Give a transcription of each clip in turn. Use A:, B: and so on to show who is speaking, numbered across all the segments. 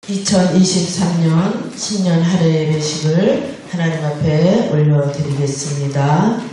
A: 2023년 신년 할애 예배식을 하나님 앞에 올려드리겠습니다.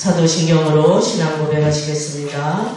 A: 사도신경으로 신앙 고백하시겠습니다.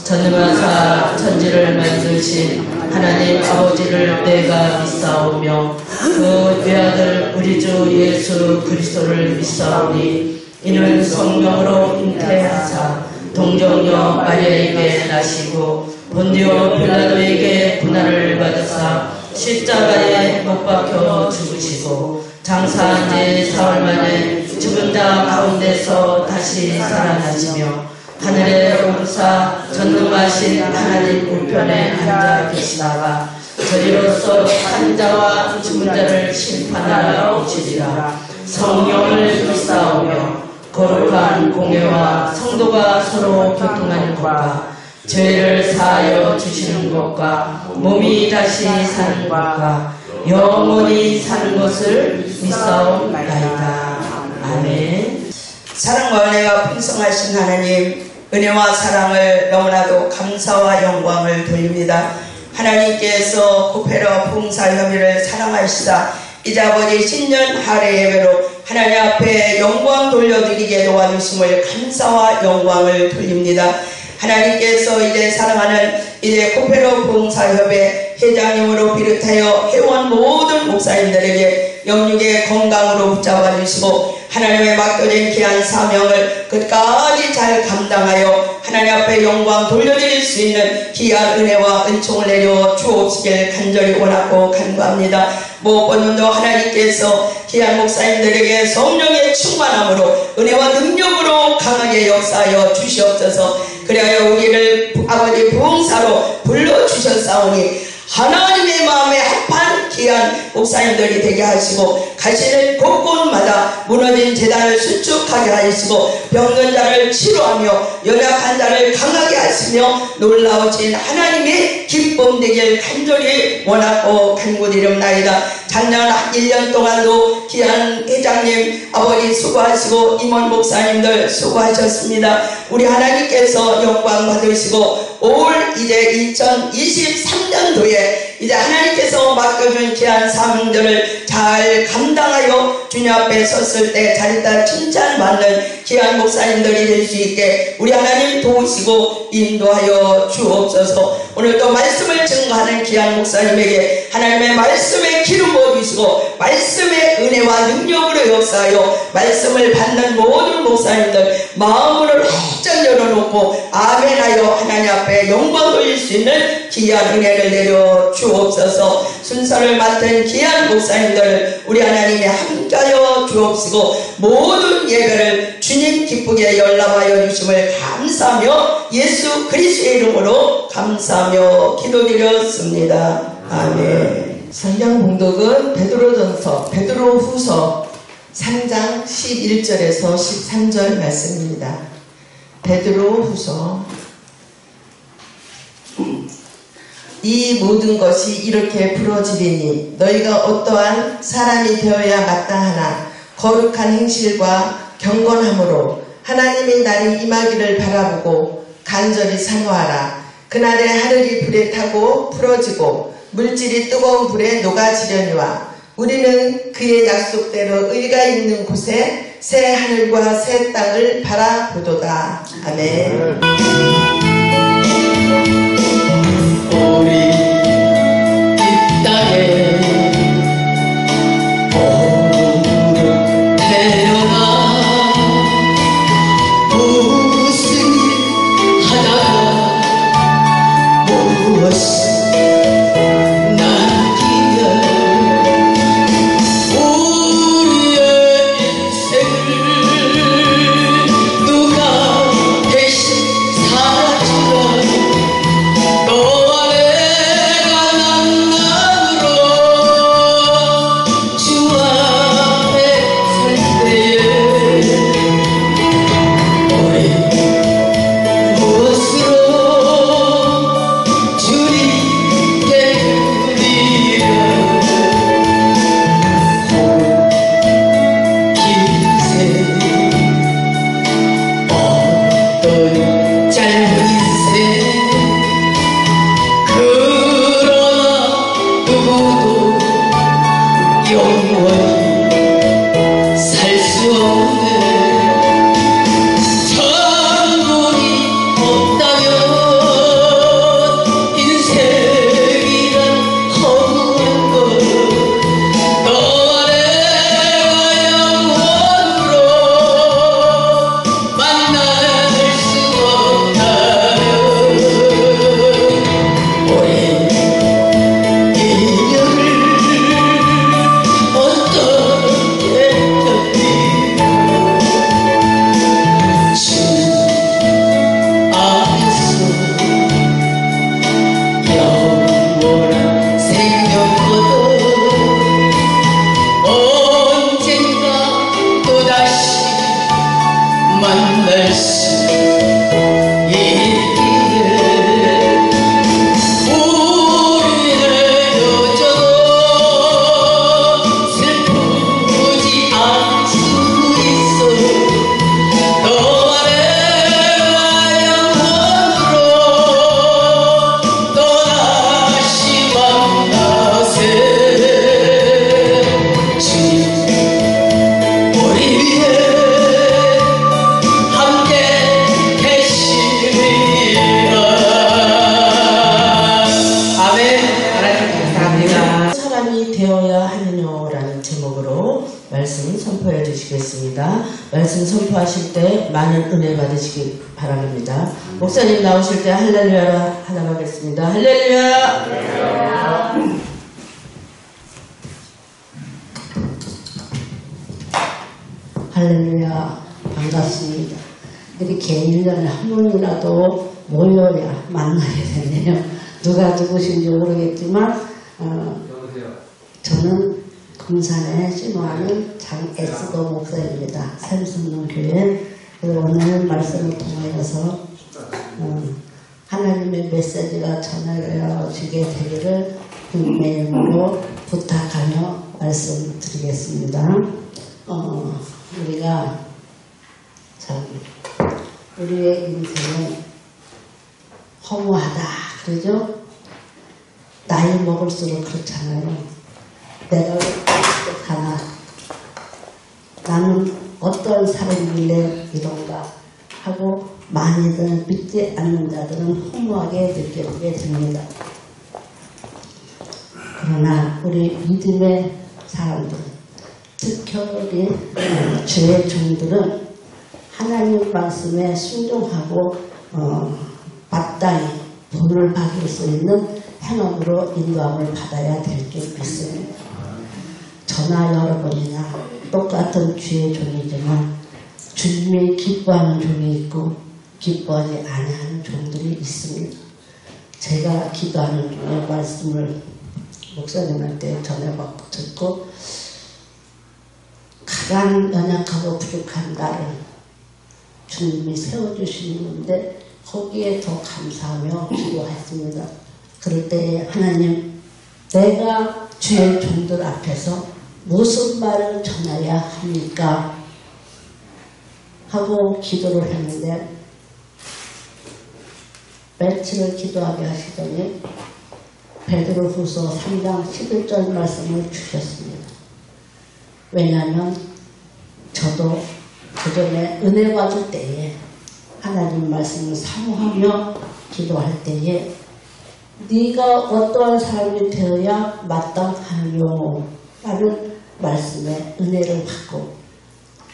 A: 전능하사 천지를 만드신 하나님 아버지를 내가 믿사오며 그 외아들 우리 주 예수 그리스도를 믿사오니 이는 성령으로 잉태하사 동정녀 마리아에게 나시고 본디오 빌라도에게 고난을 받으사 십자가에 못 박혀 죽으시고 장사한 지 사흘 만에 죽은 자 가운데서 다시 살아나시며 하늘에 오르사 전능하신 하나님 우편에 앉아 계시다가 저리로서 산 자와 죽은 자를 심판하러 오시리라. 성령을 믿사오며 거룩한 공회와 성도가 서로 교통하는 것과 죄를 사하여 주시는 것과 몸이 다시 사는 것과 영원히 사는 것을 믿사옵나이다. 아멘.
B: 사랑과 은혜가 풍성하신 하나님, 은혜와 사랑을 너무나도 감사와 영광을 돌립니다. 하나님께서 코페라 부흥사협의를 사랑하시사 이제 아버지 신년 할애 예배로 하나님 앞에 영광 돌려드리게 도와주심을 감사와 영광을 돌립니다. 하나님께서 이제 사랑하는 이제 코페라 부흥사협의 회장님으로 비롯하여 회원 모든 목사님들에게 영육의 건강으로 붙잡아 주시고 하나님의 맡겨진 귀한 사명을 끝까지 잘 감당하여 하나님 앞에 영광 돌려드릴 수 있는 귀한 은혜와 은총을 내려 주옵시길 간절히 원하고 간구합니다. 무엇보다도 하나님께서 귀한 목사님들에게 성령의 충만함으로 은혜와 능력으로 강하게 역사하여 주시옵소서. 그래야 우리를 아버지 부흥사로 불러주셨사오니 하나님의 마음에 합한 귀한 목사님들이 되게 하시고 가시는 곳곳마다 무너진 재단을 수축하게 하시고 병든 자를 치료하며 연약한 자를 강하게 하시며 놀라우신 하나님의 기쁨 되길 간절히 원하고 간구드립나이다. 작년 1년 동안도 귀한 회장님 아버지 수고하시고 임원 목사님들 수고하셨습니다. 우리 하나님께서 영광 받으시고 올 이제 2023년도에 이제 하나님께서 맡겨준 귀한 사명들을 잘 감당하여 주님 앞에 섰을 때 자리따라 칭찬받는 귀한 목사님들이 될 수 있게 우리 하나님 도우시고 인도하여 주옵소서. 오늘도 말씀을 증거하는 귀한 목사님에게 하나님의 말씀에 기름 부어주시고 말씀의 은혜와 능력으로 역사하여 말씀을 받는 모든 목사님들 마음을 활짝 열어놓고 아멘하여 하나님 앞에 영광 돌릴 수 있는 귀한 은혜를 내려 주옵소서. 순서를 맡은 귀한 목사님들 우리 하나님이 함께하여 주옵시고 모든 예배를 주님 기쁘게 열람하여 주심을 감사하며 예수 그리스도의 이름으로 감사하며 기도드렸습니다. 아멘.
C: 성경 봉독은 베드로후서 3장 11절에서 13절 말씀입니다. 베드로후서. 이 모든 것이 이렇게 부러지리니 너희가 어떠한 사람이 되어야 마땅하나 거룩한 행실과 경건함으로 하나님의 날이 임하기를 바라보고 간절히 사모하라. 그날에 하늘이 불에 타고 부러지고 물질이 뜨거운 불에 녹아지려니와 우리는 그의 약속대로 의가 있는 곳에 새 하늘과 새 땅을 바라보도다. 아멘.
A: 우리 이 땅에 몸으로 태어나 무슨 일 하다가 무엇을 남기면 우리의 인생을 누가 대신 살아주라. 너와 내가 만남으로 주 앞에 설 때에 우리 무엇으로 주님께 드리랴. 긴 생 어떤 짧은 인생 그러나 누구도 영원히 살 수 없네. 천국이 없다면 인생이란 허무한 것. 너와 내가 영원으로 만날 수 없다면 우리 인연을 어떻게 견디며 주 안에서 영원한 생명 얻어 언젠가 또다시 만날 수 있기를. 우리의 여정은 슬프지 않을 수 있어. 너와 내가 영원으로 또다시 만나세. 주님 우리 위해 함께 계시리라. 아멘. 하나님 감사합니다.
C: 사람이 되어야 하느냐라는 제목으로 말씀 선포해 주시겠습니다. 말씀 선포하실 때 많은 은혜 받으시기 바랍니다. 목사님 나오실 때 할렐루야 하나 하겠습니다. 할렐루야.
D: 할렐루야. 반갑습니다. 이렇게 1년에 한 번이라도 모여야 만나게 되네요. 누가 누구신지 모르겠지만 저는 금산에 신호하는 장에스더 목사입니다. 샘순동 교회. 오늘 말씀을 통하여서 하나님의 메시지가 전해지게 되기를 주님의 이름으로 부탁하며 말씀드리겠습니다. 우리가 참 우리의 인생은 허무하다 그러죠? 나이 먹을수록 그렇잖아요. 내가 왜 이렇게 사나? 나는 어떤 사람이길래 이런가 하고 많이들 믿지 않는 자들은 허무하게 느껴지게 됩니다. 그러나 우리 믿음의 사람들, 특별히 주의 종들은 하나님 말씀에 순종하고 마땅히 본을 받을 수 있는 행함으로 인도함을 받아야 될 줄 믿습니다. 저나 여러분이나 똑같은 주의 종이지만 주님이 기뻐하는 종이 있고 기뻐하지 아니하는 종들이 있습니다. 제가 기도하는 중에 말씀을 목사님한테 전해받고 듣고 가장 연약하고 부족한 나를 주님이 세워주시는데 거기에 더 감사하며 기도했습니다. 그럴 때 하나님, 내가 주의 종들 앞에서 무슨 말을 전해야 합니까? 하고 기도를 했는데 며칠을 기도하게 하시더니 베드로후서 3장 11절 말씀을 주셨습니다. 왜냐하면 저도 그전에 은혜 받을 때에 하나님 말씀을 사모하며 기도할 때에 네가 어떠한 사람이 되어야 마땅하뇨 라는 말씀에 은혜를 받고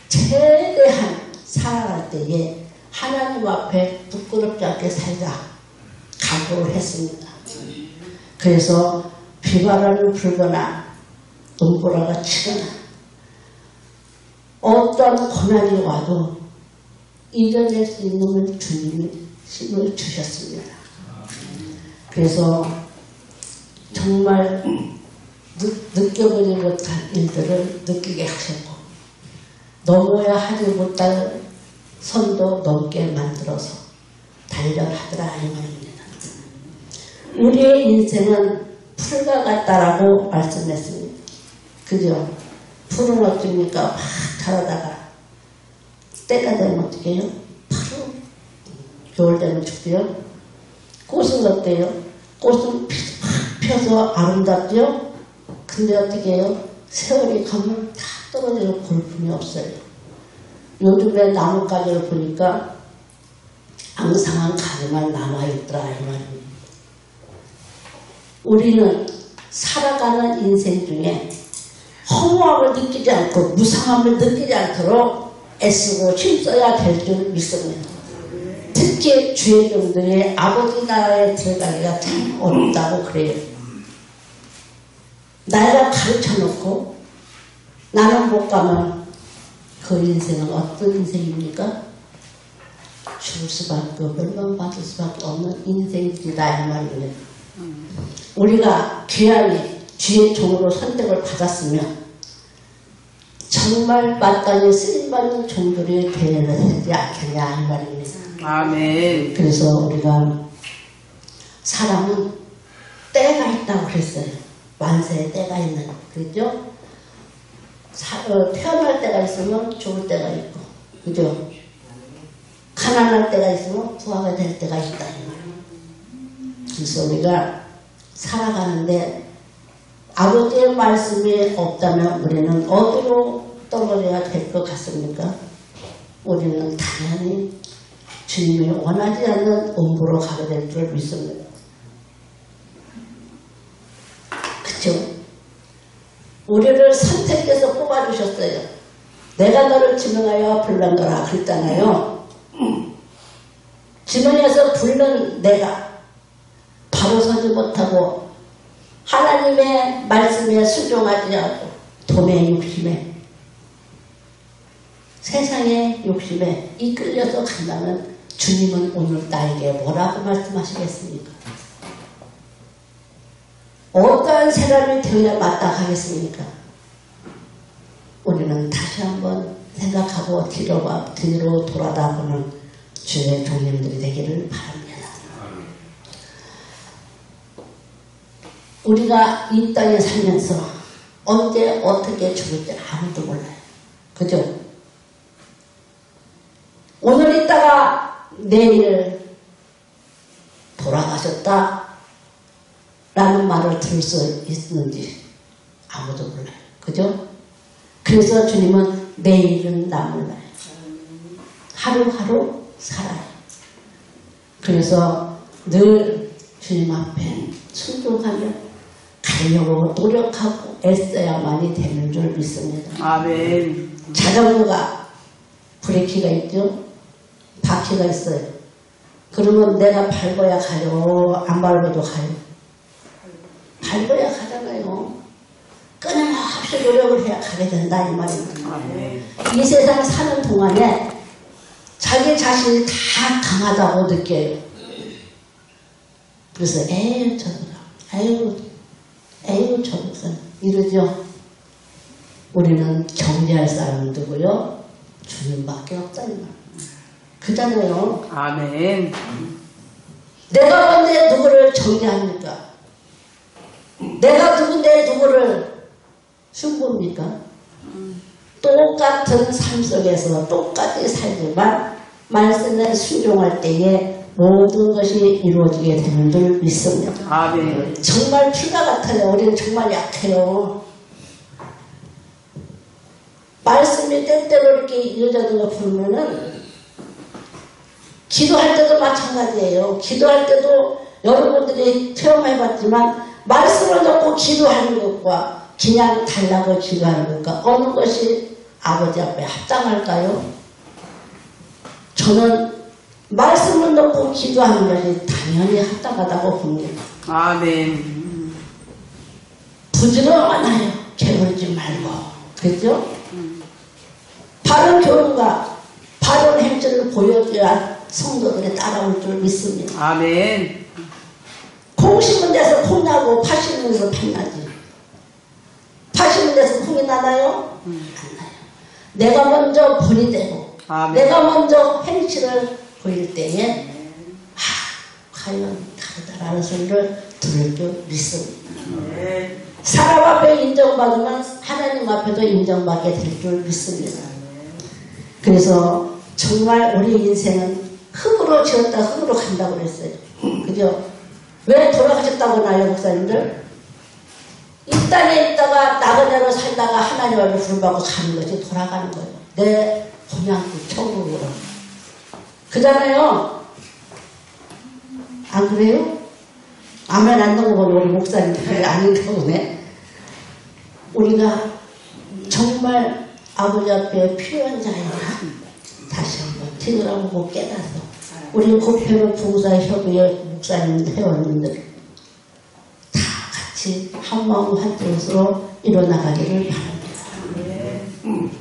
D: 최대한 살아갈 때에 하나님 앞에 부끄럽지 않게 살자 각오를 했습니다. 그래서 비바람이 불거나 눈보라가 치거나 어떤 고난이 와도 이겨낼 수 있는 주님이 힘을 주셨습니다. 그래서 정말 느껴보지 못한 일들을 느끼게 하셨고 넘어야 하지 못할 선도 넘게 만들어서 단련하더라 이 말입니다. 우리의 인생은 풀과 같다라고 말씀했습니다. 그죠? 풀은 어떻습니까? 막 자라다가 때가 되면 어떻게 해요? 바로 겨울 되면 죽대요. 꽃은 어때요? 꽃은 펴서 아름답죠? 근데 어떻게 해요? 세월이 가면 다 떨어져서 볼품이 없어요. 요즘에 나뭇가지를 보니까 앙상한 가지만 남아있더라 이 말입니다. 우리는 살아가는 인생 중에 허무함을 느끼지 않고 무상함을 느끼지 않도록 애쓰고 힘써야 될 줄 믿습니다. 특히 주의 종들이 아버지 나라에 들어가기가 참 어렵다고 그래요. 나이가 가르쳐놓고 나는 못 가면 그 인생은 어떤 인생입니까? 죽을 수밖에 없고 멸망받을 수밖에 없는 인생이다 이 말이에요. 우리가 귀하게 주의 종으로 선택을 받았으면 정말 마땅히 쓰임받는 종들이 되어야 되지 않겠냐 이 말입니다.
A: 아멘.
D: 그래서 우리가 사람은 때가 있다고 그랬어요. 만세의 때가 있는 그랬죠? 태어날 때가 있으면 죽을 때가 있고 그죠? 가난할 때가 있으면 부하가 될 때가 있다 이 말이에요. 그래서 우리가 살아가는데 아버지의 말씀이 없다면 우리는 어디로 떨어져야 될 것 같습니까? 우리는 당연히 주님이 원하지 않는 음부로 가게 될 줄 믿습니다. 그쵸? 우리를 선택해서 뽑아주셨어요. 내가 너를 지명하여 불렀노라 그랬잖아요. 지명해서 부른 내가 바로 서지 못하고 하나님의 말씀에 순종하지 않고 돈의 욕심에 세상의 욕심에 이끌려서 간다면 주님은 오늘 나에게 뭐라고 말씀하시겠습니까? 어떠한 사람이 되어야 마땅하겠습니까? 우리는 다시 한번 생각하고 뒤로 돌아다보는 주의 종님들이 되기를 바랍니다. 우리가 이 땅에 살면서 언제 어떻게 죽을지 아무도 몰라요. 그죠? 오늘 있다가 내일 돌아가셨다 라는 말을 들을 수 있는지 아무도 몰라요. 그죠? 그래서 주님은 내일은 나 몰라요. 하루하루 살아요. 그래서 늘 주님 앞에 순종하며 가려고 노력하고 애써야만이 되는 줄 믿습니다.
A: 아멘.
D: 자전거가 브레이크가 있죠? 바퀴가 있어요. 그러면 내가 밟아야 가요? 안 밟아도 가요? 밟아야 가잖아요. 끊임없이 노력을 해야 가게 된다 이 말입니다.
A: 아멘.
D: 이 세상 사는 동안에 자기 자신이 다 강하다고 느껴요. 그래서 에휴 저거라, 에휴 저거라 이러죠. 우리는 경계할 사람은 누구요? 주님밖에 없다는 말. 그잖아요.
A: 아멘.
D: 내가 뭔데 누구를 정죄합니까? 내가 누군데 누구를 흉보입니까? 똑같은 삶 속에서 똑같이 살지만 말씀에 순종할 때에 모든 것이 이루어지게 되는 줄 믿습니다.
A: 아멘.
D: 정말 피가 같아요. 우리는 정말 약해요. 말씀이 때때로 이렇게 이루어지는 거 보면은 기도할 때도 마찬가지예요. 기도할 때도 여러분들이 체험해봤지만 말씀을 놓고 기도하는 것과 그냥 달라고 기도하는 것과 어느 것이 아버지 앞에 합당할까요? 저는 말씀을 놓고 기도하는 것이 당연히 합당하다고 봅니다.
A: 아멘.
D: 부지런하나요? 게으르지 말고. 그렇죠? 바른 교훈과 바른 행실을 보여줘야 성도들이 따라올 줄 믿습니다.
A: 아멘.
D: 콩 심은 데서 콩 나고 파 심은 데서 팥 나지. 파 심은 데서 콩이 나나요? 안 나요. 내가 먼저 본이 되고
A: 아멘.
D: 내가 먼저 행실을 보일 때에 과연 다르다라는 소리를 들을 줄 믿습니다. 사람 앞에 인정받으면 하나님 앞에도 인정받게 될 줄 믿습니다. 그래서 정말 우리 인생은 흙으로 지었다 흙으로 간다고 그랬어요. 그죠? 왜 돌아가셨다고 나요, 목사님들? 이 땅에 있다가 나그네로 살다가 하나님 앞에 부름받고 가는 것이 돌아가는 거예요. 내 고향국 천국으로. 그잖아요. 안 그래요? 아멘 안 넘어보는 우리 목사님들이 아닌가 보네. 우리가 정말 아버지 앞에 필요한 자인가 다시 한번 뒤돌아보고 깨닫어 우리 고패로 봉사협의회 목사님 회원님들 다 같이 한마음 한뜻으로 일어나가기를 바랍니다.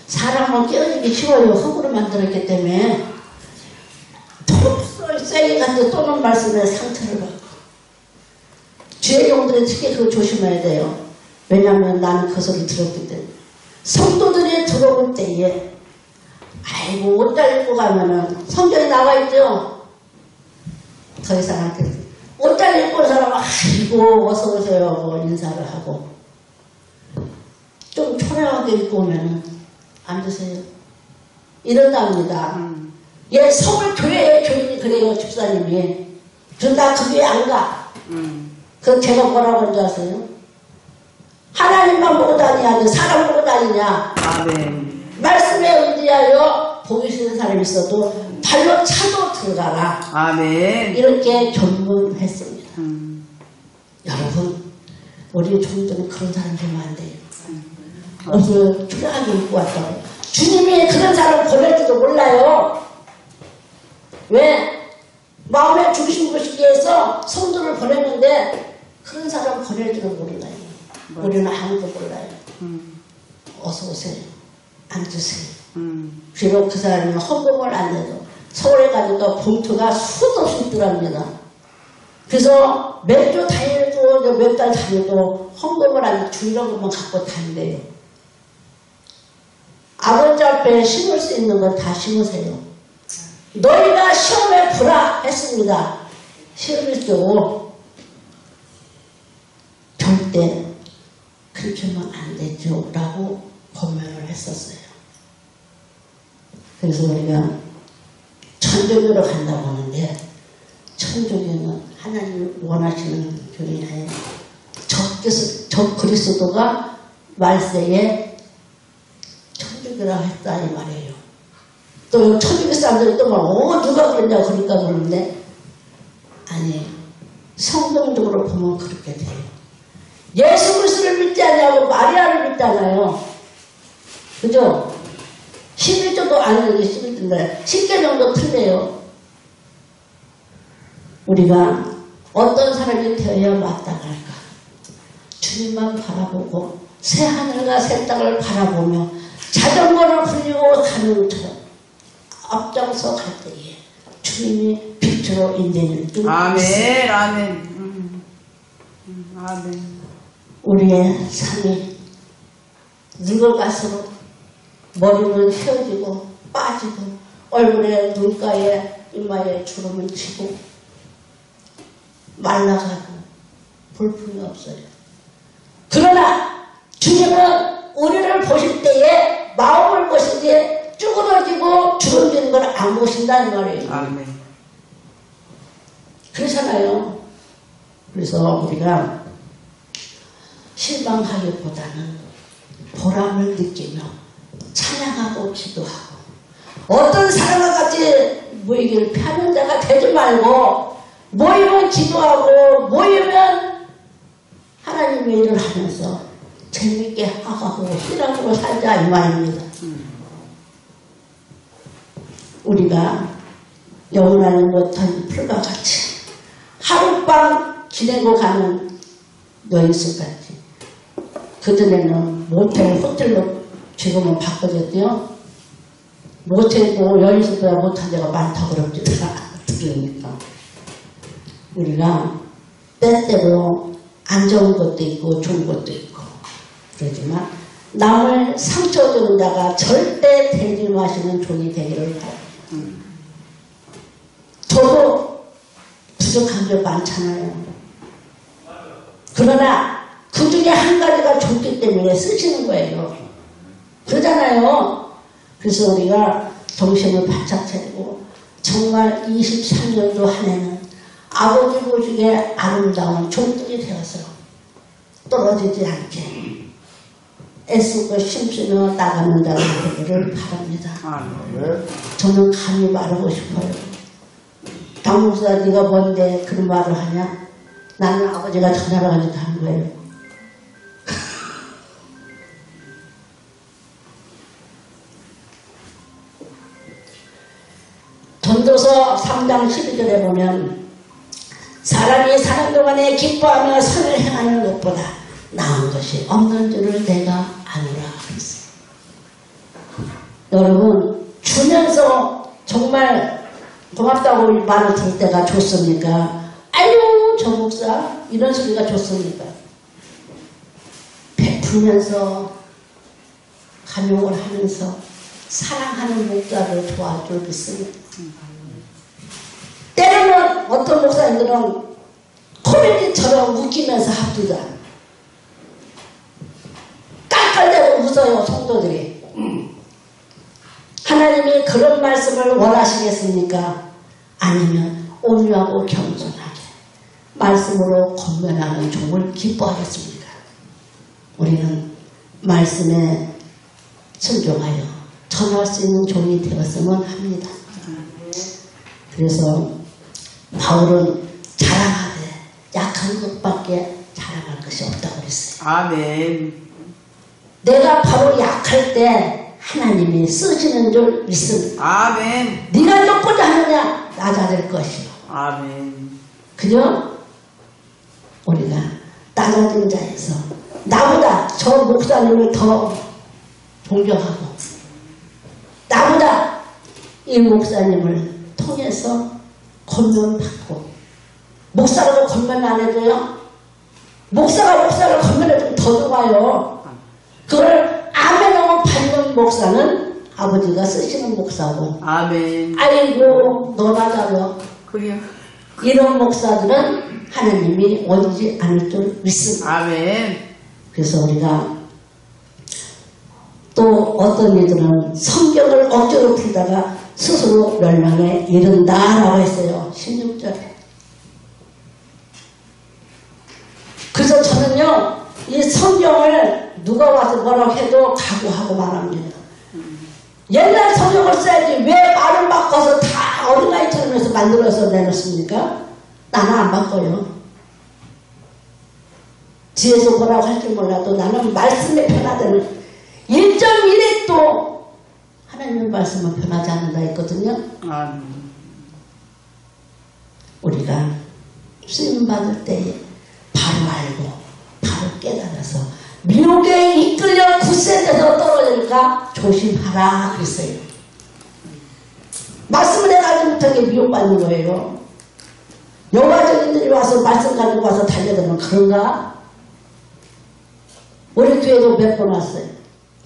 D: 사람은 깨어지기 쉬워요. 흙으로 만들었기 때문에 세게 간데 또는 말씀에 상처를 받고 주의 종들은 특히 그거 조심해야 돼요. 왜냐하면 나는 그 소리 들었기 때문에 성도들이 들어올 때에 아이고 옷 잘 입고 가면은 성경에 나와있죠. 더 이상 안 돼. 옷 잘 입고 온 사람은 아이고 어서 오세요 하고 인사를 하고 좀 초라하게 입고 오면은 앉으세요 이런답니다. 예, 서울 교회의 교인이 그래요. 집사님이 나 그 교회 안 가. 그 제가 뭐라고 하는지 아세요? 하나님만 보고 다니냐 아니면 사람 보고 다니냐.
A: 아멘.
D: 말씀에 의지하여 보기 싫은 사람이 있어도 발로 차도 들어가라.
A: 아멘.
D: 이렇게 견문했습니다. 여러분 우리 종들은 그런 사람 되면 안 돼요. 옷을 초라하게 입고 왔다고 주님이 그런 사람 보낼지도 몰라요. 왜? 마음에 죽이신 것이기 위해서 성도를 보냈는데 그런 사람 보낼 줄은 몰라요. 우리는 아무도 몰라요. 어서 오세요. 앉으세요. 비록 그 사람이 헌금을 안 해도 서울에 가니까 봉투가 수도 없이 있더랍니다. 그래서 몇 주 다녀도 몇 달 다녀도 헌금을 안 해도 주일한 것만 갖고 다닌대요. 아버지 앞에 심을 수 있는 건 다 심으세요. 너희가 시험에 보라 했습니다. 시험을 쓰고 절대 그렇게 하면 안 되죠 라고 권면을 했었어요. 그래서 우리가 천주교로 간다고 하는데 천주교는 하나님 원하시는 교리나요? 저 그리스도가 말세에 천주교라 했다 이 말이에요. 또 천주교 사람들이 또 막 누가 그랬냐고 그러니까 그러는데 아니 성경적으로 보면 그렇게 돼요. 예수 그리스도를 믿지 않냐고 마리아를 믿잖아요. 그죠? 11조도 아니고 11조인데 10개명도 틀려요. 우리가 어떤 사람이 되어야 마땅할까? 주님만 바라보고 새 하늘과 새 땅을 바라보며 자전거를 굴리고 가는 것처럼 앞장서 갈 때에 주님이 빛으로 인내는 줄
A: 아멘. 아멘. 아멘.
D: 우리의 삶이 늙어갈수록 머리는 휘어지고 빠지고 얼굴에 눈가에 이마에 주름을 치고 말라가고 볼품이 없어요. 그러나 주님은 우리를 보실 때에 마음을 보시기에 쭈그러지고 주름지는 걸 안 보신다는 말이에요.
A: 아멘.
D: 그렇잖아요. 그래서 우리가 실망하기보다는 보람을 느끼며 찬양하고 기도하고 어떤 사람과 같이 모이기를 피하는 자가 되지 말고 모이면 기도하고 모이면 하나님의 일을 하면서 재밌게 하고 희락으로 살자 이 말입니다. 우리가 영원하지 못한 풀과 같이 하룻밤 지내고 가는 여인수같이 그전에는 모텔, 호텔로 지금은 바꿔졌대요. 모텔도 여인수보다 못한 데가 많다고 그럽니다. 우리가 때때로 안 좋은 것도 있고 좋은 것도 있고 그러지만 남을 상처 주는 자가 절대 되지 마시는 종이 되기를 바랍니다. 저도 부족한 게 많잖아요. 그러나 그 중에 한 가지가 좋기 때문에 쓰시는 거예요. 그러잖아요. 그래서 우리가 정신을 바짝 차리고 정말 23년도 한 해는 아버지 보시기에 아름다운 종들이 되어서 떨어지지 않게 애쓰고 힘쓰며 나가는 자가 되기를 바랍니다. 저는 감히 말하고 싶어요. 당목사 네가 뭔데 그런 말을 하냐? 나는 아버지가 전화를 가지고 하는 거예요. 전도서 3장 12절에 보면 사람이 사는 동안에 기뻐하며 선을 행하는 것보다 나은 것이 없는 줄을 내가 아노라 그랬어요. 여러분 주면서 정말 고맙다고 말을 들을 때가 좋습니까? 아유 저 목사 이런 소리가 좋습니까? 베풀면서 간용을 하면서 사랑하는 목사를 도와줄 믿습니다. 때로는 어떤 목사님들은 코미디처럼 웃기면서 합두다. 깔깔대고 웃어요 성도들이. 하나님이 그런 말씀을 원하시겠습니까? 아니면 온유하고 겸손하게 말씀으로 권면하는 종을 기뻐하겠습니까? 우리는 말씀에 순종하여 전할 수 있는 종이 되었으면 합니다. 그래서 바울은 자랑하되 약한 것밖에 자랑할 것이 없다고 그랬어요.
A: 아멘.
D: 내가 바로 약할 때 하나님이 쓰시는 줄 믿습니다.
A: 아멘.
D: 네가 몇보다 하느냐 낮아질 것이요.
A: 아멘.
D: 그죠? 우리가 낮아진 자에서 나보다 저 목사님을 더 존경하고 나보다 이 목사님을 통해서 권면받고 목사라고 권면 안 해줘요? 목사가 목사를 권면해주면 더 좋아요. 그걸 아멘하고 받는 목사는 아버지가 쓰시는 목사고
A: 아멘.
D: 아이고 너나 잘려
A: 그래요.
D: 이런 목사들은 하나님이 원하지 않을 줄 믿습니다.
A: 아멘.
D: 그래서 우리가 또 어떤 이들은 성경을 억지로 풀다가 스스로 멸망에 이른다라고 했어요. 16절에. 그래서 저는 같으면요, 이 성경을 누가 와서 뭐라고 해도 각오하고 말합니다. 옛날 성경을 써야지 왜 말을 바꿔서 다 어린아이처럼 해서 만들어서 내놓습니까? 나는 안 바꿔요. 뒤에서 뭐라고 할지 몰라도 나는 말씀에 변화되는 1.1획도 하나님의 말씀은 변하지 않는다 했거든요.
A: 아멘.
D: 우리가 쓰임 받을 때에 바로 알고 바로 깨달아서 미혹에 이끌려 굳센 데서 떨어질까 조심하라 그랬어요. 말씀을 해가지고 못하게 미혹받는 거예요. 여가적인들이 와서 말씀 가지고 와서 달려들면 그런가? 우리 교회도 몇 번 왔어요.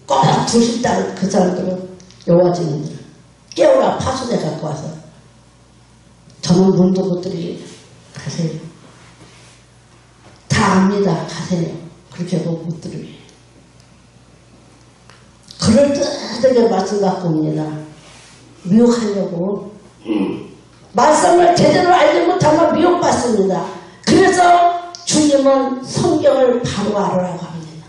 D: 꼭 2시 그 사람들은 여가적인들은 깨우라 파수대 갖고 와서 저는 문도 못 드리게 가세요. 다 압니다. 가세요. 그렇게 해도 못 드리게. 그럴듯하게 말씀 갖고 옵니다. 미혹하려고. 말씀을 제대로 알지 못하면 미혹받습니다. 그래서 주님은 성경을 바로 알으라고 합니다.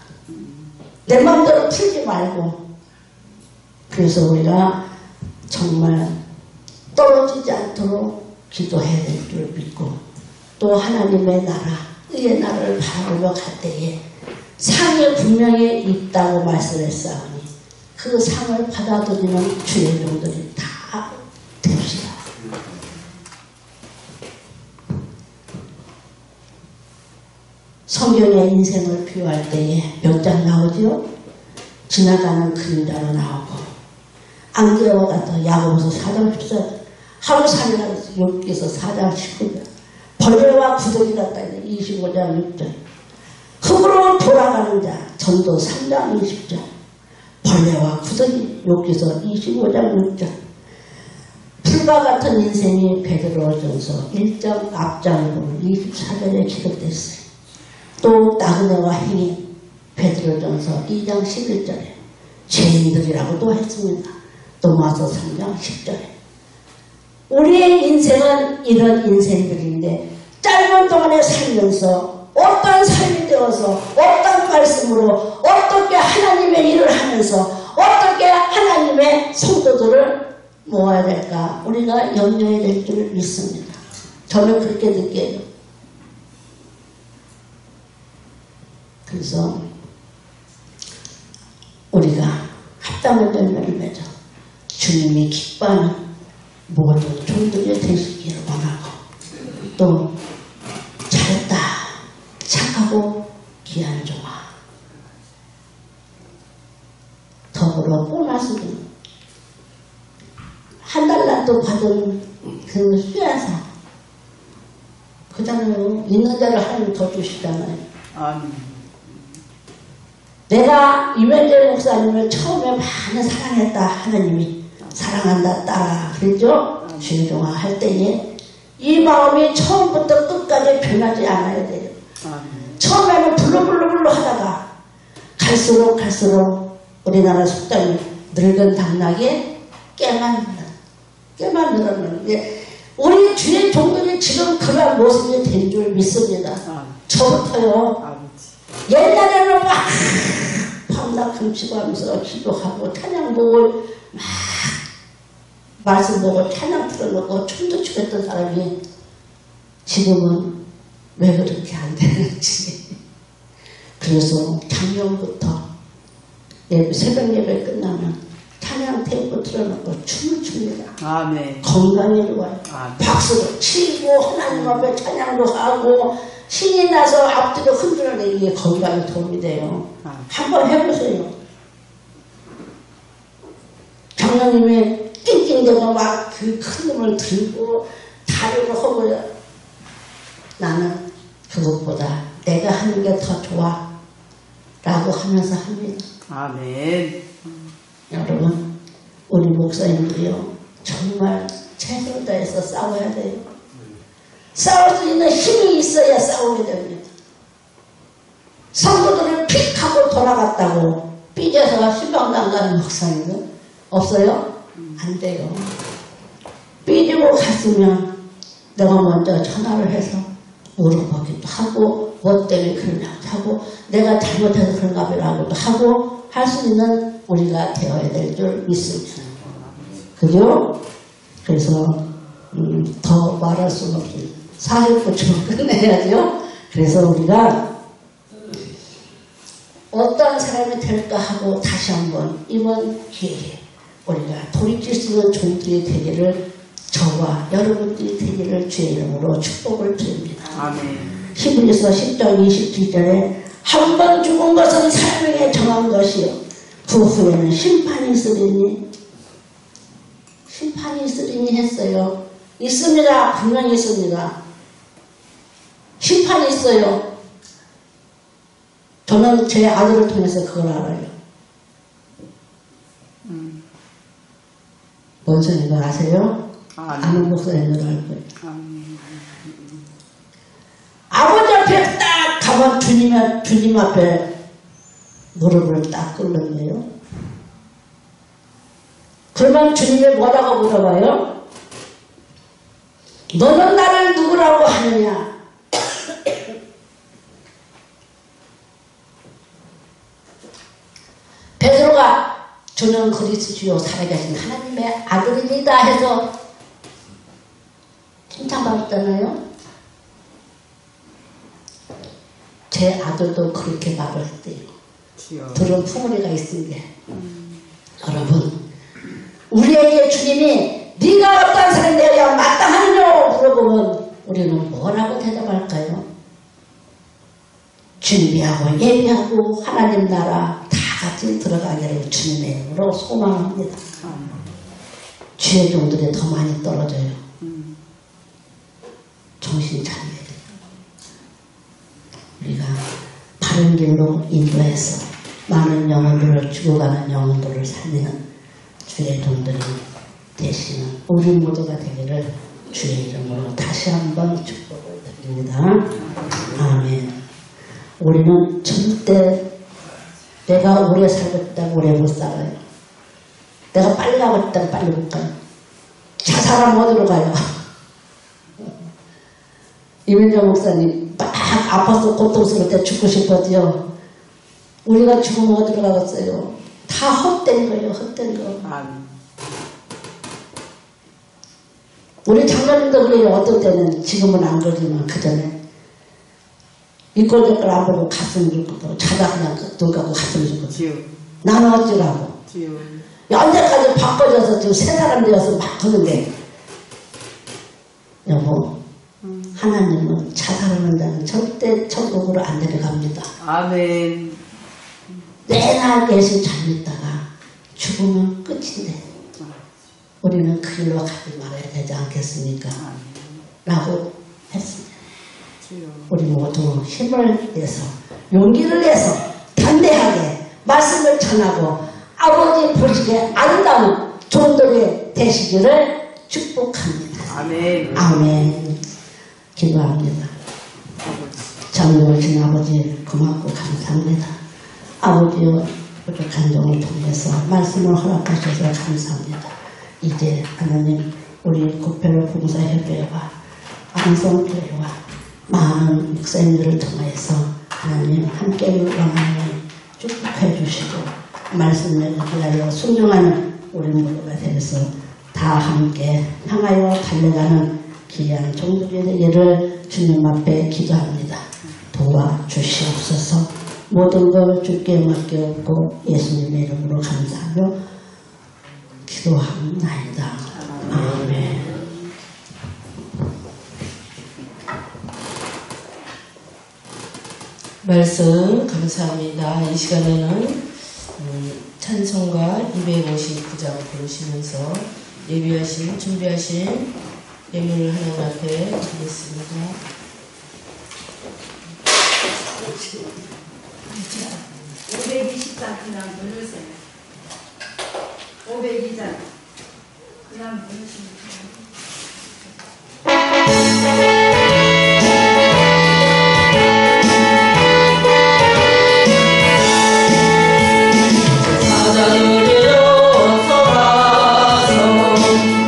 D: 내 마음대로 풀지 말고. 그래서 우리가 정말 떨어지지 않도록 기도해야 될 줄 믿고 또 하나님의 나라, 의의 나라를 바라보며 갈 때에 상이 분명히 있다고 말씀했사오니 그 상을 받아들이는 주의 종들이 다 됩시다. 성경의 인생을 비유할 때에 몇 장 나오죠? 지나가는 그림자로 나오고 안개와 같은 야고보서 4장 14절 하루 살이라 여기서 4장 19절 벌레와 구더기 같다 25장 6절 흙으로 돌아가는 자 전도 3장 20절 벌레와 구더기 여기서 25장 6절 불과 같은 인생이 베드로전서 1장 앞장으로 24절에 기록됐어요. 또 나그네와 행인 베드로전서 2장 11절에 죄인들이라고도 했습니다. 로마서 3장 10절에 우리의 인생은 이런 인생들인데 짧은 동안에 살면서 어떤 삶이 되어서 어떤 말씀으로 어떻게 하나님의 일을 하면서 어떻게 하나님의 성도들을 모아야 될까 우리가 염려해야 될 줄 믿습니다. 저는 그렇게 느껴요. 그래서 우리가 합당한 열매를 맺어 주님이 기뻐하는 모든 종들이 되시기를 원하고 또 잘했다 착하고 귀한 종아 더불어 보너스도 한 달라도 받은 그 수야상 그잖아요. 있는 자를 하나님 더 주시잖아요.
A: 아멘.
D: 내가 이면재 목사님을 처음에 많이 사랑했다. 하나님이 사랑한다 딸아 그랬죠? 주의종아 할 때에 이 마음이 처음부터 끝까지 변하지 않아야 돼요. 처음에는 불러불러 하다가 갈수록 우리나라 속담이 늙은 당나귀에 깨만 늘어나는 게 우리 주의 종들이 지금 그런 모습이 된 줄 믿습니다. 저부터요. 옛날에는 막 밤낮 금치고 하면서 기도하고 찬양 보고 막 말씀 보고 찬양 틀어놓고 춤도 추고 했던 사람이 지금은 왜 그렇게 안 되는지. 그래서 작년부터 새벽 예배 끝나면 찬양 테이프 틀어놓고 춤을 춥니다.
A: 아멘.
D: 건강이 좋아요. 박수도 치고 하나님 앞에 찬양도 하고 신이 나서 앞뒤로 흔들어내기에 건강에 도움이 돼요. 한번 해보세요. 장로님이 낑낑대고 막 그 큰 놈을 들고 다리로 하고요. 나는 그것보다 내가 하는 게 더 좋아 라고 하면서 합니다.
A: 아멘.
D: 여러분 우리 목사님들이요 정말 최선을 다해서 싸워야 돼요. 싸울 수 있는 힘이 있어야 싸우게 됩니다. 성도들을 픽 하고 돌아갔다고 삐져서 신방당 가는 목사님은 없어요? 안 돼요. 삐지고 갔으면 내가 먼저 전화를 해서 물어보기도 하고 뭐 때문에 그러냐고 하고 내가 잘못해서 그런가 보라고도 하고 할 수 있는 우리가 되어야 될 줄 믿습니다. 그죠? 그래서 더 말할 수가 없어요. 49초 끝내야죠. 그래서 우리가 어떤 사람이 될까 하고 다시 한번 이번 기회에 우리가 돌이킬 수 있는 종들이 되기를 저와 여러분들이 되기를 주의 이름으로 축복을 드립니다.
A: 아멘.
D: 히브리서 10장 27절에 한 번 죽은 것은 사명에 정한 것이요 그 후에는 심판이 있으리니 했어요. 있습니다. 분명히 있습니다. 심판이 있어요. 저는 제 아들을 통해서 그걸 알아요. 뭔 소리인 거 아세요? 아는 목사님들 알 거예요. 아버지 앞에 딱 가면 주님 앞에 무릎을 딱 꿇는데요. 그러면 주님이 뭐라고 물어봐요? 너는 나를 누구라고 하느냐? 베드로가 저는 그리스도요 살아계신 하나님의 아들입니다 해서 칭찬받았잖아요. 제 아들도 그렇게 말을 했대요. 들은 풍어리가 있습니다. 여러분 우리에게 주님이 네가 어떤 사람이 되어야 마땅하느냐고 물어보면 우리는 뭐라고 대답할까요? 준비하고 예비하고 하나님 나라 다 같이 들어가기를 주님의 이름으로 소망합니다. 주의 종들이 더 많이 떨어져요. 정신 차려야 돼요. 우리가 바른 길로 인도해서 많은 영혼들을 죽어가는 영혼들을 살리는 주의 종들이 되시는 우리 모두가 되기를 주의 이름으로 다시 한번 축복을 드립니다. 아멘. 우리는 절대 내가 오래 살겠다고 오래 못 살아요. 내가 빨리 가고 싶다고 빨리 못 가요. 자살하면 어디로 가요? 이민정 목사님 막 아파서 고통스러울 때 죽고 싶었죠. 우리가 죽으면 어디로 가겠어요? 다 헛된 거예요. 헛된 거. 우리 장로님도 그래요. 어떤 때는 지금은 안 그러지만 그전에 이꼴저꼴 안 보고 갔으면 좋겠고 자다 그냥 눈 감고 갔으면 좋겠고 나는 어찌라고 언제까지 바꿔져서 지금 새 사람 되어서 막 하는데 여보 하나님은 자살하는 자는 절대 천국으로 안 내려갑니다.
A: 아멘.
D: 내날 계신 잘 믿다가 죽으면 끝인데 우리는 그 길로 가지 말아야 되지 않겠습니까? 라고 했습니다. 우리 모두 힘을 내서 용기를 내서 담대하게 말씀을 전하고 아버지 보시기에 아름다운 종들이 되시기를 축복합니다.
A: 아멘.
D: 아멘. 기도합니다. 장로오신 아버지 고맙고 감사합니다. 아버지여 부족한 종을 통해서 말씀을 허락하셔서 감사합니다. 이제 하나님 우리 고패로 봉사협회와 안성교회와 많은 목사님들을 통해서 하나님 함께 영원히 축복해 주시고 말씀을 기다려 순종하는 우리 모두가 되어서 다 함께 향하여 달려가는 귀한 종들이 되기를 주님 앞에 기도합니다. 도와주시옵소서. 모든 걸 주께 맡겨놓고 예수님의 이름으로 감사하며 기도합니다. 아멘.
C: 말씀 감사합니다. 이 시간에는 찬송가 259장 부르시면서 준비하신 예물을 하나님 앞에 드리겠습니다.
E: 520장 그냥 누르세요. 502장 그냥 누르시면 돼요.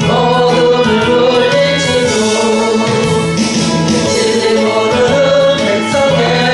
C: 모든 을 울리치고 지지 모르는 백성의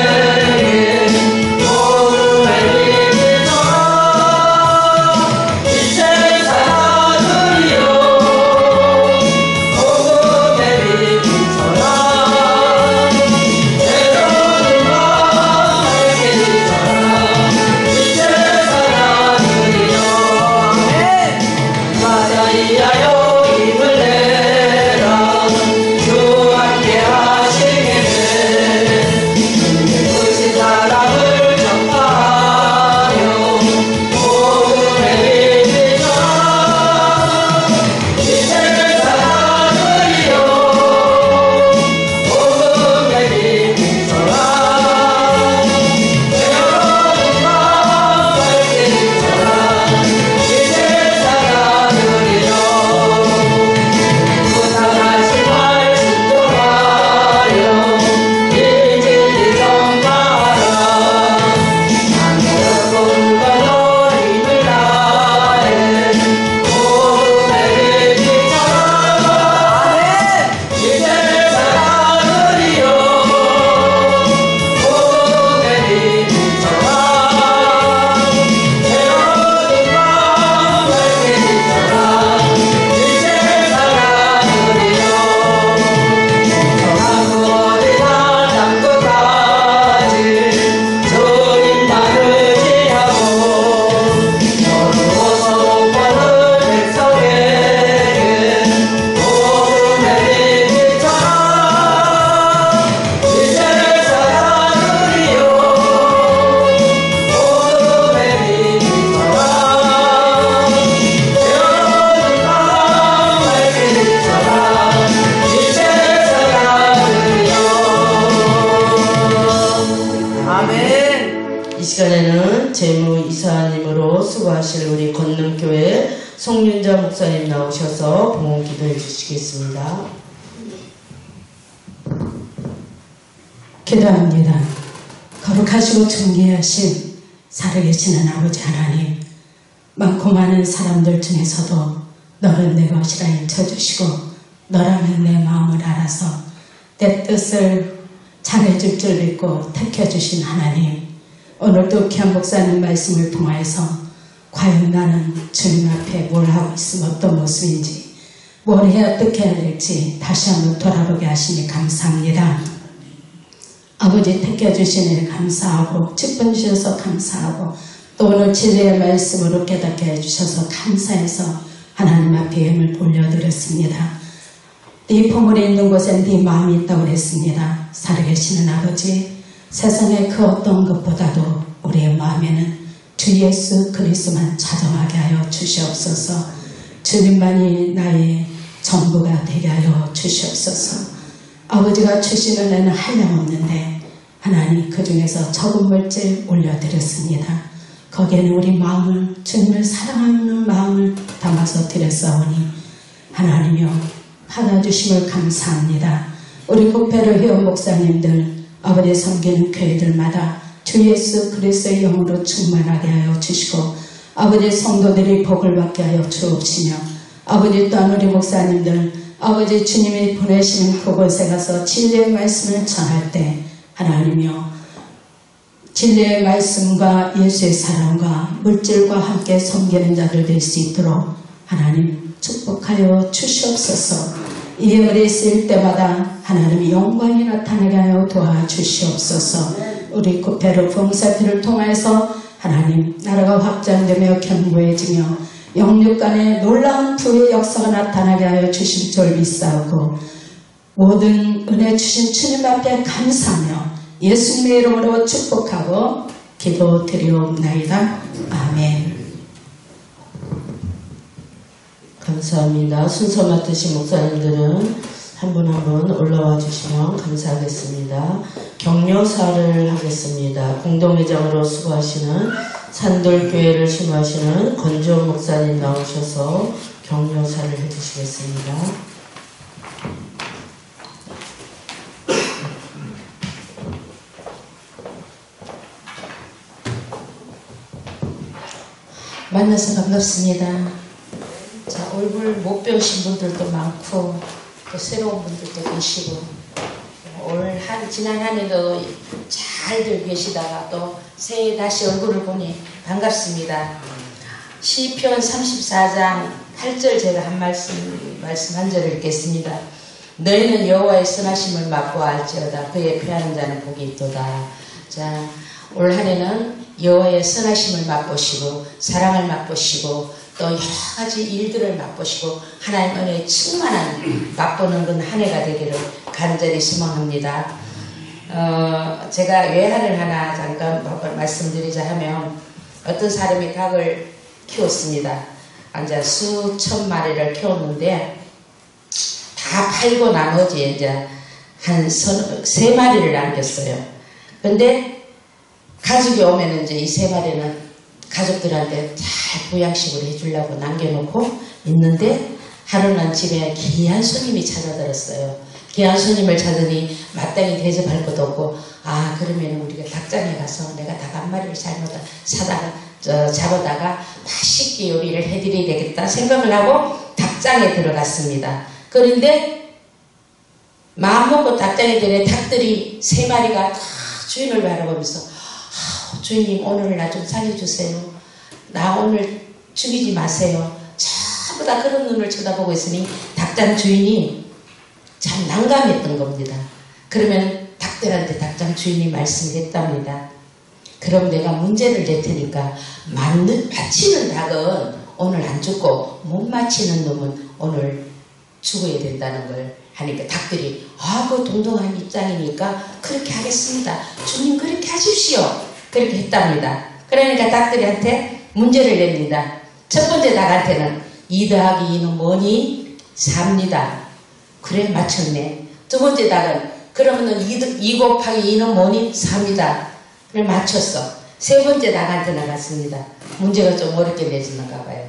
C: 순교하실 우리 건능교회 송윤자 목사님 나오셔서 봉헌 기도해 주시겠습니다.
F: 기도합니다. 거룩하시고 존귀하신 살아계시는 아버지 하나님, 많고 많은 사람들 중에서도 너는 내 것이라 인쳐주시고 너라면 내 마음을 알아서 내 뜻을 잘해줄 줄 믿고 택해주신 하나님, 오늘도 귀한 목사님 말씀을 통하여서 과연 나는 주님 앞에 뭘 하고 있으면 어떤 모습인지, 뭘 해야 어떻게 해야 될지 다시 한번 돌아보게 하시니 감사합니다. 아버지 택해주신 일 감사하고 직분 주셔서 감사하고 또 오늘 진리의 말씀으로 깨닫게 해주셔서 감사해서 하나님 앞에 힘을 올려드렸습니다. 네 보물이 있는 곳에 네 마음이 있다고 그랬습니다. 살아계시는 아버지, 세상의 그 어떤 것보다도 우리의 마음에는 주 예수 그리스도만 자정하게 하여 주시옵소서. 주님만이 나의 전부가 되게 하여 주시옵소서. 아버지가 주시는 애는 한량없는데 하나님 그 중에서 적은 물질 올려드렸습니다. 거기에는 우리 마음을, 주님을 사랑하는 마음을 담아서 드렸사오니 하나님이여 받아주심을 감사합니다. 우리 국회를 회원 목사님들, 아버지 섬기는 교회들마다 주 예수 그리스도의 영으로 충만하게 하여 주시고 아버지 성도들이 복을 받게 하여 주옵시며 아버지 또한 우리 목사님들, 아버지 주님이 보내시는 그곳에 가서 진리의 말씀을 전할 때 하나님이여 진리의 말씀과 예수의 사랑과 물질과 함께 섬기는 자들 될 수 있도록 하나님 축복하여 주시옵소서. 이 예물이 쓰일 때마다 하나님의 영광이 나타나게 하여 도와주시옵소서. 우리 구페르 봉사들을 통해서 하나님 나라가 확장되며 견고해지며 영육 간에 놀라운 부의 역사가 나타나게 하여 주실 줄 믿사오고 모든 은혜 주신 주님 앞에 감사하며 예수님의 이름으로 축복하고 기도드리옵나이다. 아멘.
C: 감사합니다. 순서 맡으신 목사님들은 한 분 한 분 올라와 주시면 감사하겠습니다. 격려사를 하겠습니다. 공동회장으로 수고하시는 산돌교회를 심호하시는 권주원 목사님 나오셔서 격려사를 해주시겠습니다.
G: 만나서 반갑습니다. 자, 얼굴 못 배우신 분들도 많고 또 새로운 분들도 계시고 지난 한 해도 잘들 계시다가 또 새해 다시 얼굴을 보니 반갑습니다. 시편 34장 8절 제가 한 말씀 한 절을 읽겠습니다. 너희는 여호와의 선하심을 맛보아 알지어다. 그의 피하는 자는 복이 있도다. 자, 올 한 해는 여호와의 선하심을 맛보시고 사랑을 맛보시고 또 여러 가지 일들을 맛보시고 하나님 은혜에 충만한 맛보는 그런 한 해가 되기를 간절히 소망합니다. 제가 외화를 하나 잠깐 말씀드리자 하면 어떤 사람이 닭을 키웠습니다. 이제 수천 마리를 키웠는데 다 팔고 나머지 이제 한 3마리를 남겼어요. 근데 가족이 오면 이제 이 3마리는 가족들한테 잘 보양식으로 해주려고 남겨놓고 있는데 하루는 집에 귀한 손님이 찾아들었어요. 귀한 손님을 찾으니 마땅히 대접할 것도 없고 그러면 우리가 닭장에 가서 내가 닭 한 마리를 잡아다가 맛있게 요리를 해드려야 되겠다 생각을 하고 닭장에 들어갔습니다. 그런데 마음먹고 닭장에 들어가 닭들이 3마리가 다 주인을 바라보면서 주인님 오늘 나 좀 살려주세요. 나 오늘 죽이지 마세요. 전부 다 그런 눈을 쳐다보고 있으니 닭장 주인이 참 난감했던 겁니다. 그러면 닭들한테 닭장 주인이 말씀했답니다. 그럼 내가 문제를 낼 테니까 맞히는 닭은 오늘 안 죽고 못 맞히는 놈은 오늘 죽어야 된다는 걸 하니까 닭들이 그 동등한 입장이니까 그렇게 하겠습니다. 주님 그렇게 하십시오. 그렇게 했답니다. 그러니까 닭들한테 문제를 냅니다. 첫 번째 닭한테는 2 더하기 2는 뭐니? 4입니다. 그래 맞췄네. 두 번째 닭은 그러면은 2 곱하기 2는 뭐니? 4입니다. 그래 맞췄어. 세 번째 나한테 나갔습니다. 문제가 좀 어렵게 내주는가 봐요.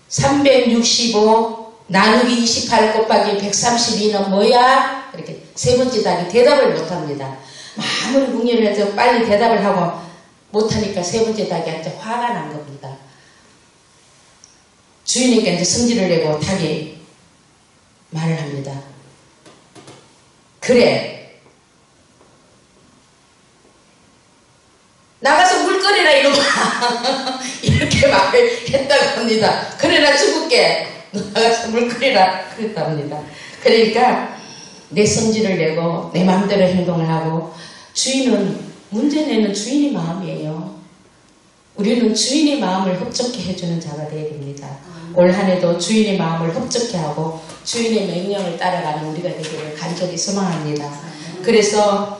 G: 365 나누기 28 곱하기 132는 뭐야? 이렇게 세 번째 닭이 대답을 못합니다. 아무리 궁리를 해서 빨리 대답을 하고 못하니까 세 번째 닭이한테 화가 난 겁니다. 주인에게 이제 성질을 내고 닭이 말을 합니다. 그래, 나가서 물 끓이라 이놈아. 이렇게 말을 했다고 합니다. 그래, 나 죽을게. 나가서 물 끓이라 그랬답니다. 그러니까 내 성질을 내고 내 마음대로 행동을 하고, 주인은, 문제내는 주인의 마음이에요. 우리는 주인의 마음을 흡족해 해주는 자가 되어야 됩니다. 올 한 해도 주인의 마음을 흡족해 하고 주인의 명령을 따라가는 우리가 되기를 간절히 소망합니다. 그래서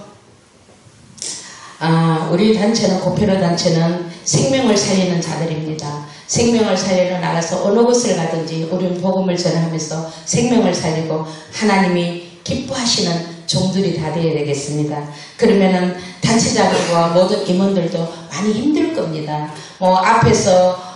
G: 우리 단체는, 고페로 단체는 생명을 살리는 자들입니다. 생명을 살리러 나가서 어느 곳을 가든지 우리는 복음을 전하면서 생명을 살리고 하나님이 기뻐하시는 종들이 다 되어야 되겠습니다. 그러면은 단체장과 모든 임원들도 많이 힘들 겁니다. 뭐 앞에서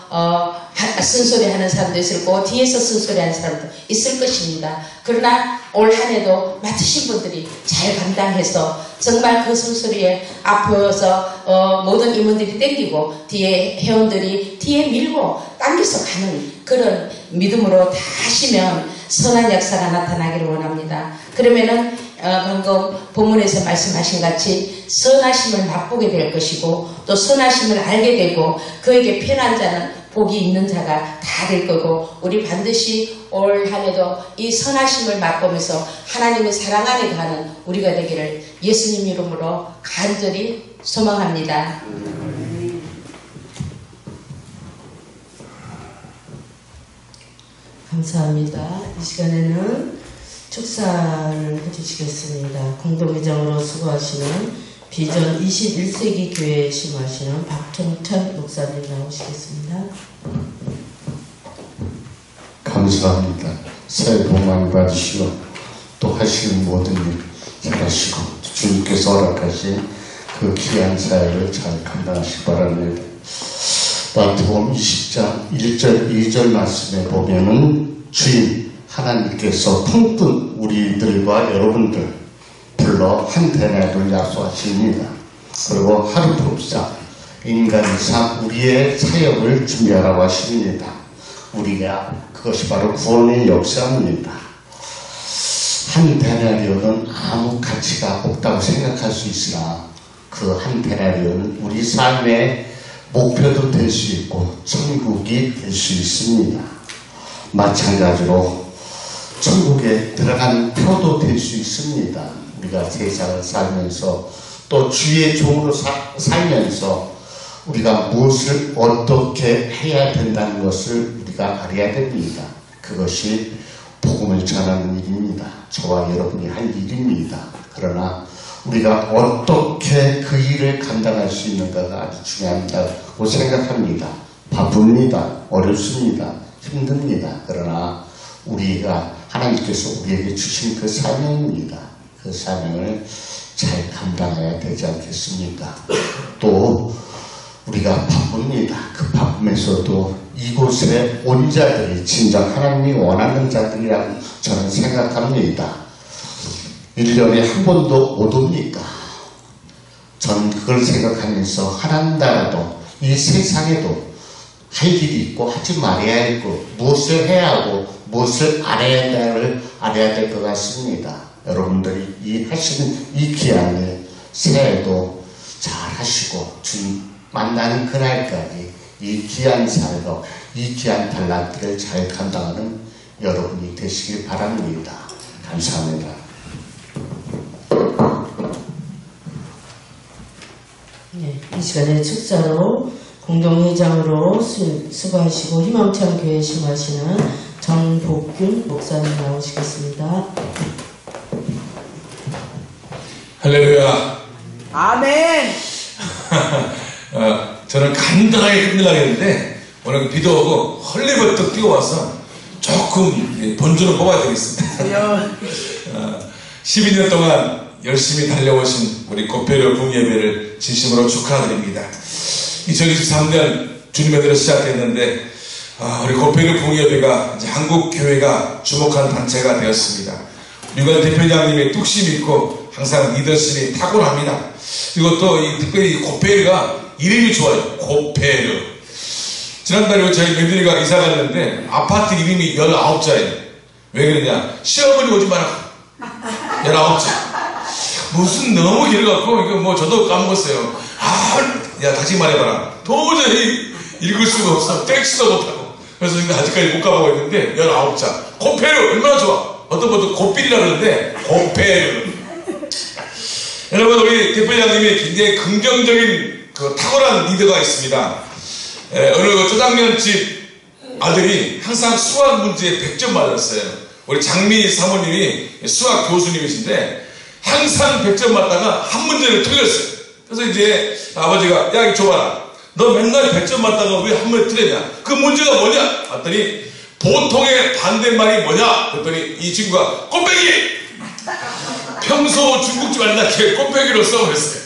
G: 쓴소리 하는 사람도 있을 거고 뒤에서 쓴소리 하는 사람도 있을 것입니다. 그러나 올 한 해도 맡으신 분들이 잘 감당해서 정말 그 쓴소리에 앞에서 모든 임원들이 땡기고 뒤에 회원들이 뒤에 밀고 당겨서 가는 그런 믿음으로 다 하시면 선한 역사가 나타나기를 원합니다. 그러면은 방금 본문에서 말씀하신 같이 선하심을 맛보게 될 것이고 또 선하심을 알게 되고 그에게 편한 자는 복이 있는 자가 다 될 거고, 우리 반드시 올 한 해도 이 선하심을 맛보면서 하나님의 사랑 안에 가는 우리가 되기를 예수님 이름으로 간절히 소망합니다.
C: 감사합니다. 이 시간에는 축사를 해주시겠습니다. 공동회장으로 수고하시는 비전 21세기 교회에 심하시는 박종천 목사님 나오시겠습니다.
H: 감사합니다. 새해 복 많이 받으시고 또 하시는 모든 일 잘하시고 주님께서 허락하신 그 귀한 사역을 잘 감당하시기 바랍니다. 마태복음 20장 1절 2절 말씀에 보면은 주인 하나님께서 품꾼 우리들과 여러분들 불러 한 대나리를 약속하십니다. 그리고 하루품상 인간상 우리의 사역을 준비하라고 하십니다. 우리가 그것이 바로 구원의 역사입니다. 한 데나리온은 아무 가치가 없다고 생각할 수 있으나 그 한 데나리온은 우리 삶의 목표도 될 수 있고 천국이 될 수 있습니다. 마찬가지로 천국에 들어가는 표도 될 수 있습니다. 우리가 세상을 살면서 또 주의 종으로 살면서 우리가 무엇을 어떻게 해야 된다는 것을 우리가 알아야 됩니다. 그것이 복음을 전하는 일입니다. 저와 여러분이 할 일입니다. 그러나 우리가 어떻게 그 일을 감당할 수 있는가가 아주 중요하다고 생각합니다. 바쁩니다. 어렵습니다. 힘듭니다. 그러나 우리가 하나님께서 우리에게 주신 그 사명입니다. 그 사명을 잘 감당해야 되지 않겠습니까? 또 우리가 바쁩니다. 그 바쁨에서도 이곳에 온 자들이 진정 하나님이 원하는 자들이라고 저는 생각합니다. 1년에 한 번도 못 옵니까? 전 그걸 생각하면서 하나님 나라도 이 세상에도 할 일이 있고 하지 말아야 할 것, 무엇을 해야 하고 무엇을 알아야 될 것 같습니다. 여러분들이 이 하시는 이 기한에 새해도 잘 하시고 주님 만나는 그날까지 이 귀한 사역, 이 귀한 달란트를 잘 감당하는 여러분이 되시길 바랍니다. 감사합니다.
C: 네, 이 시간에 축사로 공동회장으로 수고하시고 희망찬 교회에 심하시는 정복균 목사님 나오시겠습니다.
I: 할렐루야.
A: 아멘.
I: 저는 간단하게 끝내려고 했는데 오늘 비도 오고 헐레벌떡 뛰어와서 조금 본주를 뽑아야 되겠습니다. 12년 동안 열심히 달려오신 우리 고페로 붕예배를 진심으로 축하드립니다. 2023년 주님의 대로 시작됐는데 우리 고페르 부흥예배가 이제 한국 교회가 주목하는 단체가 되었습니다. 유관 대표장님의 뚝심이 있고 항상 리더십이 탁월합니다. 그리고 또 특별히 고페르가 이름이 좋아요. 고페르. 지난달에 저희 며느리가 이사 갔는데 아파트 이름이 19자예요. 왜 그러냐? 시어머니 오지 마라. 19자. 무슨 너무 길어갖고 이거 뭐 저도 까먹었어요. 야 다시 말해봐라. 도저히 읽을 수가 없어. 떼지도 못하고. 그래서 아직까지 못 가보고 있는데 19자. 고페르 얼마나 좋아. 어떤 분도 고필이라 그러는데 고페르. 여러분 우리 대표장님이 굉장히 긍정적인 그 탁월한 리더가 있습니다. 어느 짜장면집 아들이 항상 수학 문제에 100점 맞았어요. 우리 장미 사모님이 수학 교수님이신데 항상 100점 맞다가 한 문제를 틀렸어요. 그래서 이제 아버지가 야 이거 줘봐라. 너 맨날 100점 맞다가 왜 한 문제 틀렸냐? 그 문제가 뭐냐? 봤더니 보통의 반대말이 뭐냐? 그랬더니 이 친구가 꽃배기! 평소 중국집 알나게 꽃배기로 써버렸어요.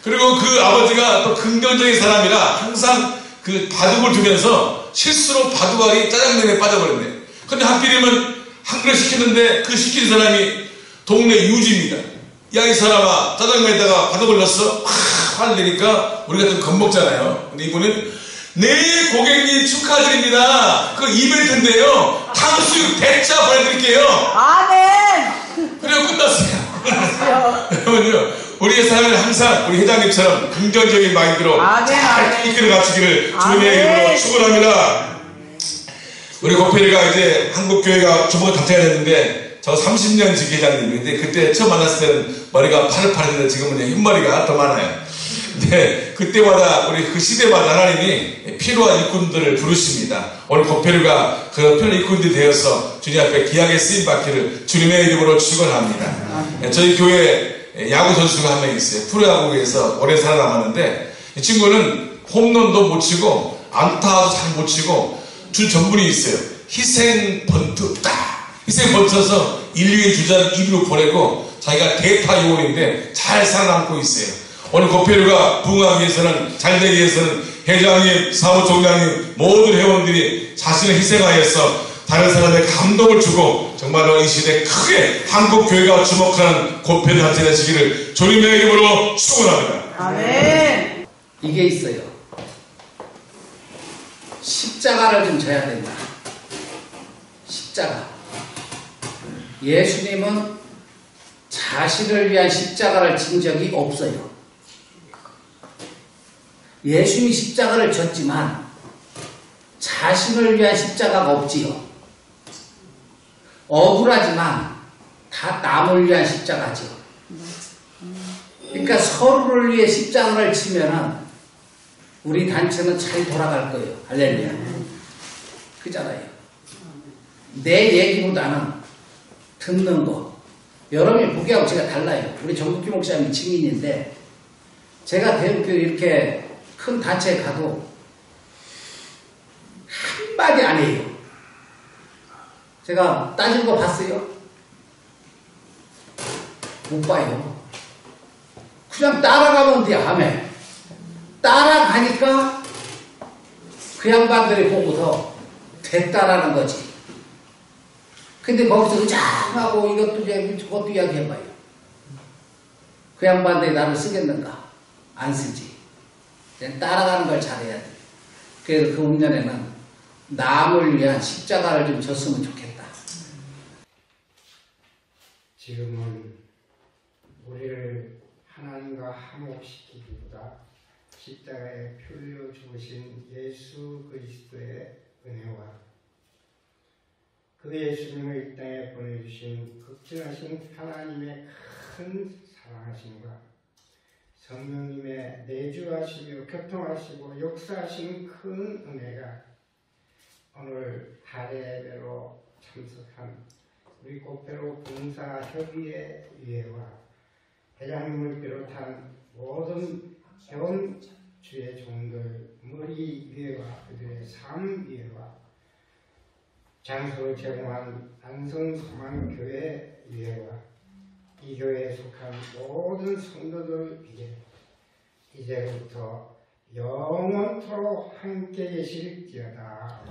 I: 그리고 그 아버지가 또 긍정적인 사람이라 항상 그 바둑을 두면서 실수로 바둑알이 짜장면에 빠져버렸네. 근데 하필이면 한 그릇 시켰는데 그 시킨 사람이 동네 유지입니다. 야 이 사람아 짜장면에다가 바둑을 넣었어? 화를 내니까 우리가 좀 겁먹잖아요. 근데 이분은 네 고객님 축하드립니다. 그 이벤트인데요. 탕수육 대짜 보내드릴게요.
B: 아멘.
I: 그리고 끝났어요. 여러분요 우리의 삶을 항상 우리 회장님처럼 긍정적인 마인드로 잘 이끌어 가시기를 주님의 이름으로 축원합니다. 우리 고페르가 이제 한국교회가 주목을 단체가 됐는데 저 30년 지회장님인데 그때 처음 만났을 때는 머리가 파릇파릇했는데 지금은 흰머리가 더 많아요. 근데 그때마다 우리 그 시대마다 하나님이 필요한 일꾼들을 부르십니다. 오늘 고페르가 그 필요한 일꾼들이 되어서 주님 앞에 귀하게 쓰임받기를 주님의 이름으로 축원합니다. 저희 교회 야구 선수가 한 명 있어요. 프로야구에서 오래 살아남았는데 이 친구는 홈런도 못 치고 안타도 잘 못 치고 주 전문이 있어요. 희생 번트 희생 번트에서 1, 2위 주자를 2루로 보내고 자기가 대타 요원인데 잘 살아남고 있어요. 오늘 고페르가 부흥하기 위해서는 잘되기 위해서는 회장님, 사무총장님 모든 회원들이 자신을 희생하여서 다른 사람의 감동을 주고 정말로 이 시대에 크게 한국교회가 주목하는 고페르 단체 되시기를 주님의 이름으로 축원합니다.
B: 아멘.
A: 이게 있어요. 십자가를 좀 져야 된다. 십자가. 예수님은 자신을 위한 십자가를 진 적이 없어요. 예수님이 십자가를 졌지만 자신을 위한 십자가가 없지요. 억울하지만 다 남을 위한 십자가죠. 그러니까 서로를 위해 십자가를 치면은 우리 단체는 잘 돌아갈 거예요. 할렐루야. 그잖아요. 내 얘기보다는 듣는 거. 여러분이 보기하고 제가 달라요. 우리 정국기 목사님이 증인인데 제가 대학교 이렇게 큰 단체에 가도 한마디 안 해요. 제가 따진 거 봤어요? 못 봐요. 그냥 따라가면 돼. 하면 따라가니까 그 양반들이 보고서 됐다라는 거지. 근데 거기서 의장하고 이것도 이야기 저것도 이야기해봐요. 그 양반들이 나를 쓰겠는가? 안 쓰지. 그냥 따라가는 걸 잘해야 돼. 그래서 그 음년에는 남을 위한 십자가를 좀 졌으면 좋겠다.
J: 지금은 우리를 하나님과 화목시키기보다 십자가에 피 흘려 죽으신 예수 그리스도의 은혜와 그 예수님을 이 땅에 보내주신 극진하신 하나님의 큰 사랑하심과 성령님의 내주하시며 교통하시고 역사하시는 큰 은혜가 오늘 할례 예배로 참석한 우리 고페르 봉사협의회 위회와 회장님을 비롯한 모든 회원주의 종들 머리위회와 그들의 삶위회와 장소를 제공한 안성소망교회 위회와 이 교회에 속한 모든 성도들 위해 이제부터 영원토록 함께 계실지어다.